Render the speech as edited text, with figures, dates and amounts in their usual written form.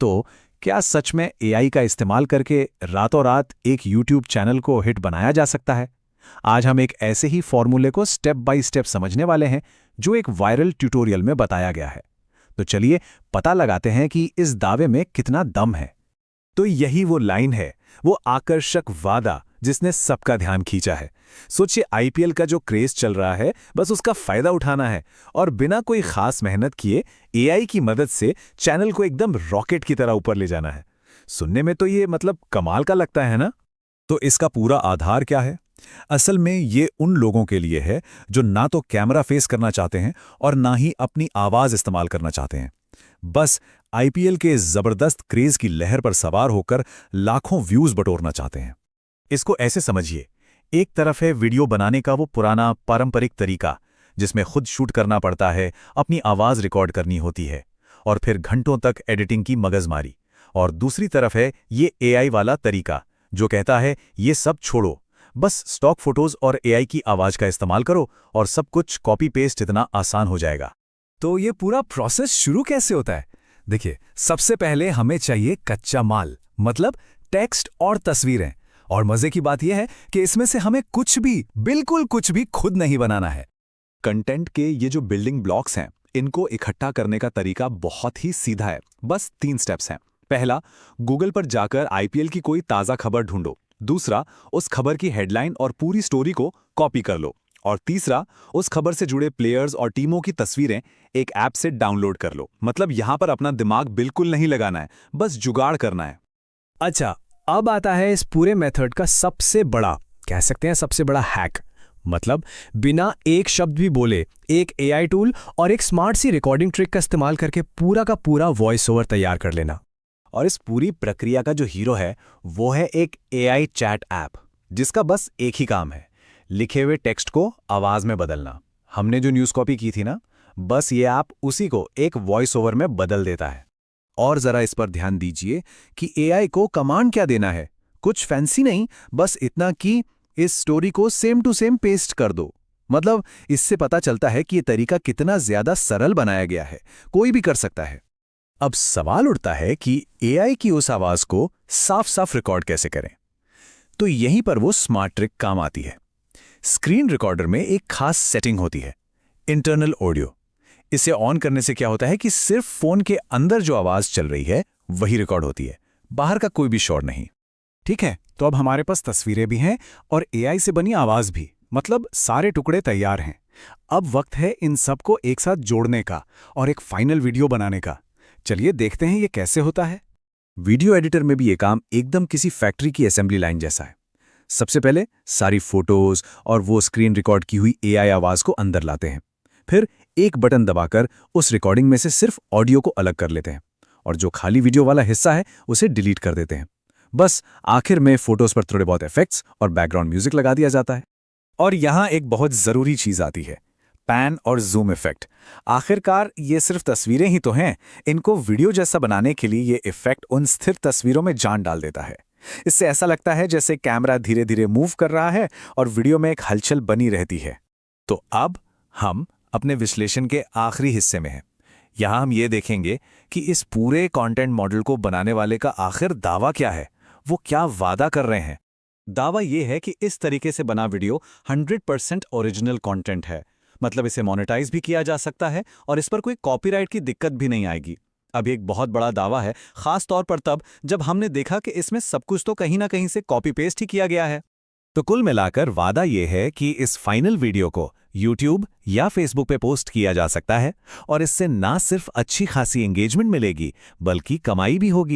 तो क्या सच में एआई का इस्तेमाल करके रातों रात एक यूट्यूब चैनल को हिट बनाया जा सकता है? आज हम एक ऐसे ही फॉर्मूले को स्टेप बाय स्टेप समझने वाले हैं जो एक वायरल ट्यूटोरियल में बताया गया है। तो चलिए पता लगाते हैं कि इस दावे में कितना दम है। तो यही वो लाइन है, वो आकर्षक वादा जिसने सबका ध्यान खींचा है। सोचिए, आईपीएल का जो क्रेज चल रहा है, बस उसका फायदा उठाना है और बिना कोई खास मेहनत किए एआई की मदद से चैनल को एकदम रॉकेट की तरह ऊपर ले जाना है। सुनने में तो ये कमाल का लगता है ना? तो इसका पूरा आधार क्या है? असल में ये उन लोगों के लिए है जो ना तो कैमरा फेस करना चाहते हैं और ना ही अपनी आवाज इस्तेमाल करना चाहते हैं। बस आईपीएल के जबरदस्त क्रेज की लहर पर सवार होकर लाखों व्यूज बटोरना चाहते हैं। इसको ऐसे समझिए, एक तरफ है वीडियो बनाने का वो पुराना पारंपरिक तरीका जिसमें खुद शूट करना पड़ता है, अपनी आवाज रिकॉर्ड करनी होती है और फिर घंटों तक एडिटिंग की मगजमारी। और दूसरी तरफ है ये एआई वाला तरीका जो कहता है ये सब छोड़ो, बस स्टॉक फोटोज और एआई की आवाज का इस्तेमाल करो और सब कुछ कॉपी पेस्ट इतना आसान हो जाएगा। तो ये पूरा प्रोसेस शुरू कैसे होता है? देखिए, सबसे पहले हमें चाहिए कच्चा माल, मतलब टेक्स्ट और तस्वीरें। और मजे की बात यह है कि इसमें से हमें कुछ भी, बिल्कुल कुछ भी खुद नहीं बनाना है। कंटेंट के ये जो बिल्डिंग ब्लॉक्स हैं, इनको इकट्ठा करने का तरीका बहुत ही सीधा है। बस 3 स्टेप्स हैं। पहला, गूगल पर जाकर आईपीएल की कोई ताज़ा खबर ढूंढो। दूसरा, उस खबर की हेडलाइन और पूरी स्टोरी को कॉपी कर लो। और तीसरा, उस खबर से जुड़े प्लेयर्स और टीमों की तस्वीरें एक ऐप से डाउनलोड कर लो। मतलब यहां पर अपना दिमाग बिल्कुल नहीं लगाना है, बस जुगाड़ करना है। अच्छा, अब आता है इस पूरे मेथड का सबसे बड़ा, कह सकते हैं सबसे बड़ा हैक। मतलब बिना एक शब्द भी बोले एक एआई टूल और एक स्मार्ट सी रिकॉर्डिंग ट्रिक का इस्तेमाल करके पूरा का पूरा वॉइस ओवर तैयार कर लेना। और इस पूरी प्रक्रिया का जो हीरो है वो है एक एआई चैट ऐप जिसका बस एक ही काम है, लिखे हुए टेक्स्ट को आवाज में बदलना। हमने जो न्यूज़ कॉपी की थी ना, बस ये ऐप उसी को एक वॉइस ओवर में बदल देता है। और जरा इस पर ध्यान दीजिए कि एआई को कमांड क्या देना है। कुछ फैंसी नहीं, बस इतना कि इस स्टोरी को सेम टू सेम पेस्ट कर दो। मतलब इससे पता चलता है कि ये तरीका कितना ज्यादा सरल बनाया गया है, कोई भी कर सकता है। अब सवाल उठता है कि एआई की उस आवाज को साफ साफ रिकॉर्ड कैसे करें। तो यहीं पर वो स्मार्ट ट्रिक काम आती है। स्क्रीन रिकॉर्डर में एक खास सेटिंग होती है, इंटरनल ऑडियो। इसे ऑन करने से क्या होता है कि सिर्फ फोन के अंदर जो आवाज चल रही है वही रिकॉर्ड होती है, बाहर का कोई भी शोर नहीं। ठीक है, तो अब हमारे पास तस्वीरें भी हैं और एआई से बनी आवाज भी, मतलब सारे टुकड़े तैयार हैं। अब वक्त है इन सबको एक साथ जोड़ने का और एक फाइनल वीडियो बनाने का। चलिए देखते हैं ये कैसे होता है। वीडियो एडिटर में भी ये काम एकदम किसी फैक्ट्री की असेंबली लाइन जैसा है। सबसे पहले सारी फोटोज और वो स्क्रीन रिकॉर्ड की हुई एआई आवाज को अंदर लाते हैं। फिर एक बटन दबाकर उस रिकॉर्डिंग में से सिर्फ ऑडियो को अलग कर लेते हैं और जो खाली वीडियो वाला हिस्सा है उसे डिलीट कर देते हैं। बस आखिर में फोटोज पर थोड़े बहुत इफेक्ट्स और बैकग्राउंड म्यूजिक लगा दिया जाता है। और यहां एक बहुत जरूरी चीज आती है, पैन और जूम इफेक्ट। आखिरकार ये सिर्फ तस्वीरें ही तो हैं, इनको वीडियो जैसा बनाने के लिए ये इफेक्ट उन स्थिर तस्वीरों में जान डाल देता है। इससे ऐसा लगता है जैसे कैमरा धीरे धीरे मूव कर रहा है और वीडियो में एक हलचल बनी रहती है। तो अब हम अपने विश्लेषण के आखिरी हिस्से में हैं। यहां हम ये देखेंगे कि इस पूरे कंटेंट मॉडल को बनाने वाले का आखिर दावा क्या है, वो क्या वादा कर रहे हैं। दावा ये है कि इस तरीके से बना वीडियो 100% ओरिजिनल कंटेंट है, मतलब इसे मोनेटाइज भी किया जा सकता है और इस पर कोई कॉपीराइट की दिक्कत भी नहीं आएगी। अब एक बहुत बड़ा दावा है, खास तौर पर तब जब हमने देखा कि इसमें सब कुछ तो कहीं ना कहीं से कॉपी पेस्ट ही किया गया है। तो कुल मिलाकर वादा यह है कि इस फाइनल वीडियो को YouTube या Facebook पे पोस्ट किया जा सकता है और इससे ना सिर्फ अच्छी खासी एंगेजमेंट मिलेगी बल्कि कमाई भी होगी।